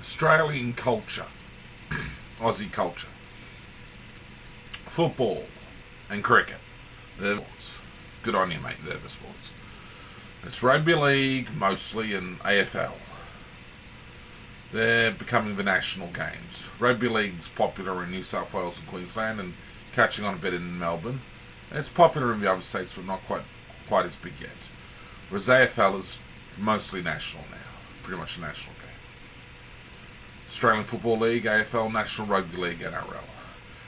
Australian culture, Aussie culture, football and cricket. They're sports. Good on you, mate. They're the sports. It's rugby league mostly and AFL. They're becoming the national games. Rugby league's popular in New South Wales and Queensland and catching on a bit in Melbourne. And it's popular in the other states, but not quite as big yet. Whereas AFL is mostly national now. Pretty much a national game. Australian Football League, AFL, National Rugby League, NRL.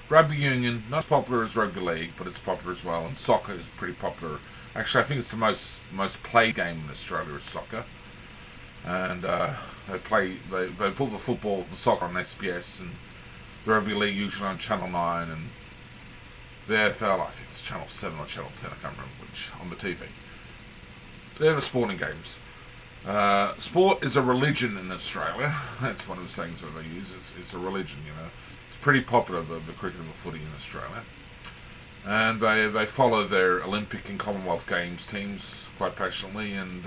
Rugby union, not as popular as rugby league, but it's popular as well. And soccer is pretty popular. Actually, I think it's the most played game in Australia is soccer. And they put the soccer on SBS, and the rugby league usually on Channel 9, and the AFL, I think it's Channel 7 or Channel 10, I can't remember which, on the TV. They're the sporting games. Sport is a religion in Australia. That's one of the sayings that they use. It's a religion, you know. It's pretty popular, the cricket and the footy in Australia. And they follow their Olympic and Commonwealth Games teams quite passionately. And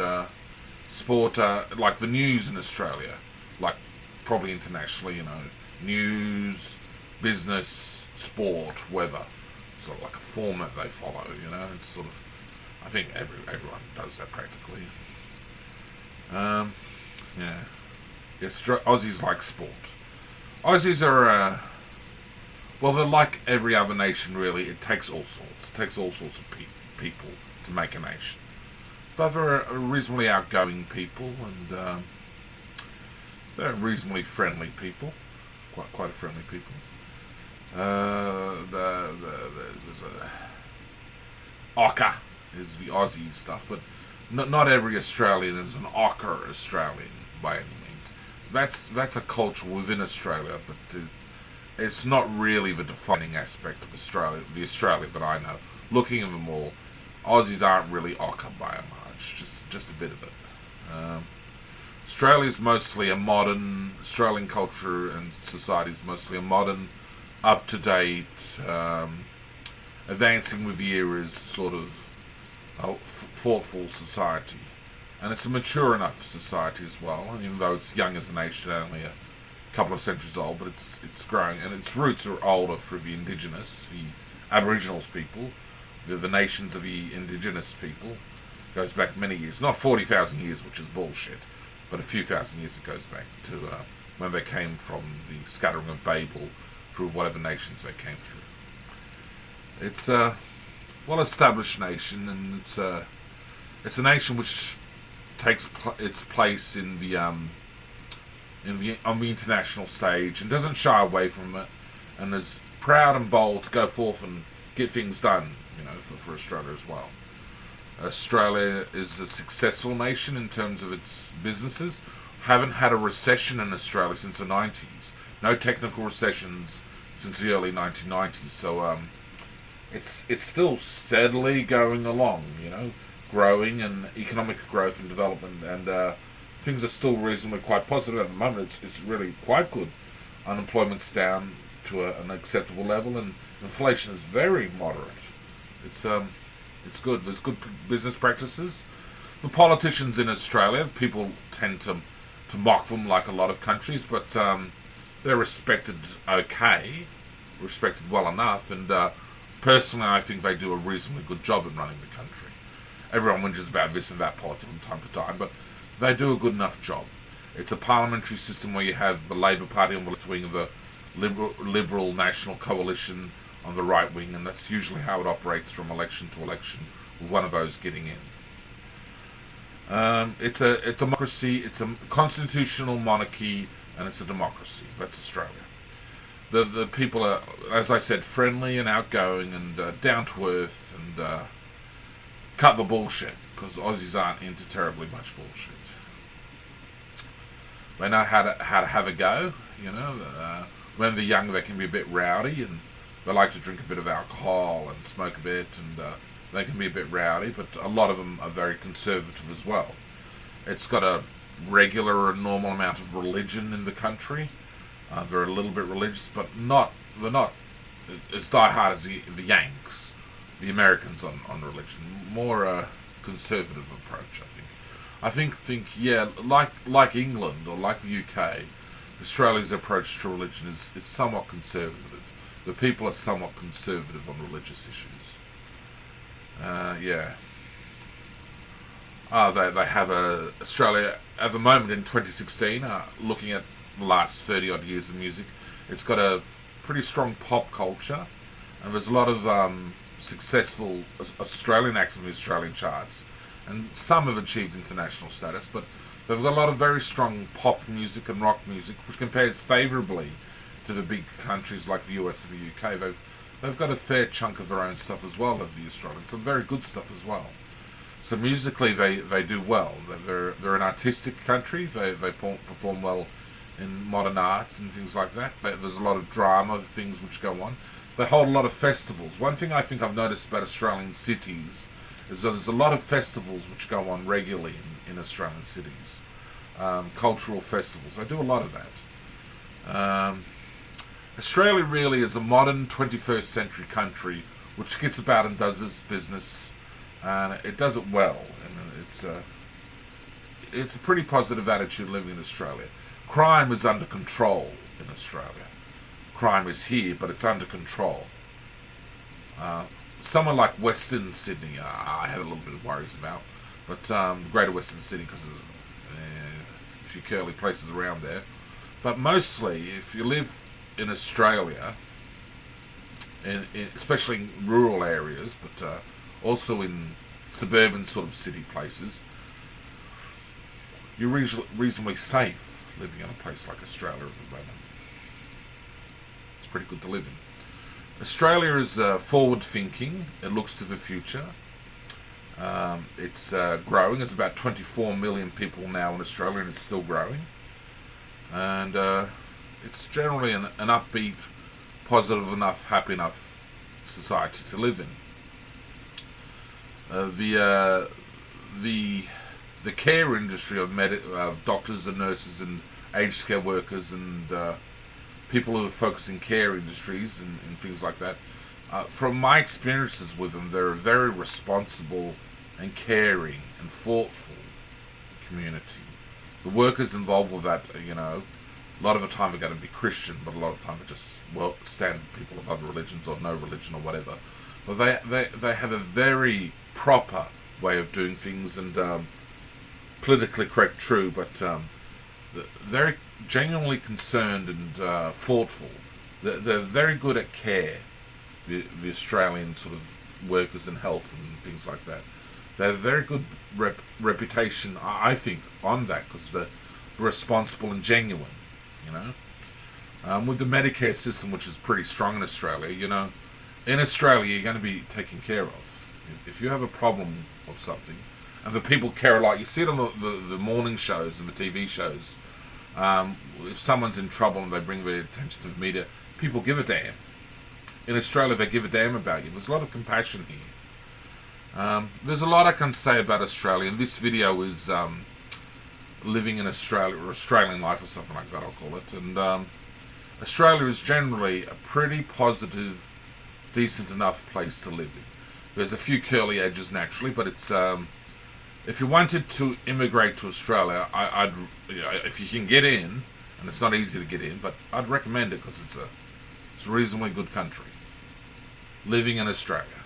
sport, like the news in Australia, like probably internationally, you know, news, business, sport, weather. Sort of like a format they follow, you know. It's sort of, I think everyone does that practically. Yeah. Yes, Aussies like sport. Aussies are, well, they're like every other nation, really. It takes all sorts. It takes all sorts of people to make a nation. But they're reasonably outgoing people, and they're reasonably friendly people. Quite a friendly people. There's a ochre is the Aussie stuff, but not every Australian is an ochre Australian by any means. That's a culture within Australia, but it's not really the defining aspect of Australia. The Australia that I know, looking at them all, Aussies aren't really ochre by and large, just a bit of it. Australia's mostly a modern, Australian culture and society is mostly a modern, up-to-date, advancing with the era's sort of thoughtful society. And it's a mature enough society as well, even though it's young as a nation, only a couple of centuries old, but it's growing, and its roots are older for the indigenous, the Aboriginals people, the nations of the indigenous people. Goes back many years, not 40,000 years, which is bullshit, but a few thousand years it goes back to when they came from the scattering of Babel through whatever nations they came through. It's a well-established nation, and it's a nation which takes its place in the on the international stage and doesn't shy away from it, and is proud and bold to go forth and get things done, you know, for Australia as well. Australia is a successful nation in terms of its businesses. Haven't had a recession in Australia since the 90s. No technical recessions since the early 1990s. So it's still steadily going along, you know, growing and economic growth and development, and things are still reasonably quite positive at the moment. It's really quite good. Unemployment's down to an acceptable level, and inflation is very moderate. It's good. There's good business practices. The politicians in Australia, people tend to mock them like a lot of countries, but they're respected respected well enough, and personally I think they do a reasonably good job in running the country. Everyone whinges about this and that politics from time to time, but they do a good enough job. It's a parliamentary system where you have the Labor Party on the left wing of the Liberal National Coalition on the right wing, and that's usually how it operates from election to election, with one of those getting in. It's a democracy, it's a constitutional monarchy, and it's a democracy. That's Australia. The people are, as I said, friendly and outgoing and down to earth, and cut the bullshit, because Aussies aren't into terribly much bullshit. They know how to have a go, you know. When they're young, they can be a bit rowdy, and they like to drink a bit of alcohol and smoke a bit, and they can be a bit rowdy, but a lot of them are very conservative as well. It's got a regular and normal amount of religion in the country. They're a little bit religious, but they're not as die-hard as the Yanks, the Americans on religion. More a conservative approach, I think. Yeah, like England or like the UK, Australia's approach to religion is somewhat conservative. The people are somewhat conservative on religious issues. Yeah. They have Australia at the moment in 2016, looking at the last 30 odd years of music, it's got a pretty strong pop culture, and there's a lot of successful Australian acts in the Australian charts, and some have achieved international status, but they've got a lot of very strong pop music and rock music, which compares favourably to the big countries like the US and the UK. They've got a fair chunk of their own stuff as well, of the Australians, some very good stuff as well. So musically, they do well. They're an artistic country. They perform well in modern arts and things like that. There's a lot of drama things which go on. They hold a lot of festivals. One thing I think I've noticed about Australian cities is that there's a lot of festivals which go on regularly in Australian cities. Cultural festivals. They do a lot of that. Australia really is a modern 21st century country which gets about and does its business, and it does it well. And it's a pretty positive attitude living in Australia. Crime is under control in Australia. Crime is here, but it's under control. Somewhere like Western Sydney, I had a little bit of worries about, but Greater Western Sydney, because there's a few curly places around there. But mostly, if you live in Australia, especially in rural areas, but also in suburban sort of city places, you're reasonably safe living in a place like Australia at the moment. It's pretty good to live in. Australia is forward thinking. It looks to the future. It's growing. There's about 24 million people now in Australia, and it's still growing. And it's generally an upbeat, positive enough, happy enough society to live in. The care industry of doctors and nurses and aged care workers and people who are focused in care industries and things like that, from my experiences with them, they're a very responsible and caring and thoughtful community. The workers involved with that, a lot of the time they're going to be Christian, but a lot of the time they're just standard people of other religions or no religion or whatever. But they have a very proper way of doing things, and politically correct, true, but very genuinely concerned and thoughtful. They're very good at care, the Australian sort of workers in health and things like that. They have a very good reputation, I think, on that, because they're responsible and genuine, with the Medicare system, which is pretty strong in Australia, in Australia you're going to be taken care of. If you have a problem of something, and the people care a lot, you see it on the morning shows and the TV shows, if someone's in trouble and they bring their attention to the media, people give a damn. In Australia they give a damn about you. There's a lot of compassion here. There's a lot I can say about Australia, and this video is living in Australia, or Australian life or something like that I'll call it. And Australia is generally a pretty positive, decent enough place to live in. There's a few curly edges naturally, but it's if you wanted to immigrate to Australia, I'd if you can get in, and it's not easy to get in, but I'd recommend it because it's a reasonably good country. Living in Australia.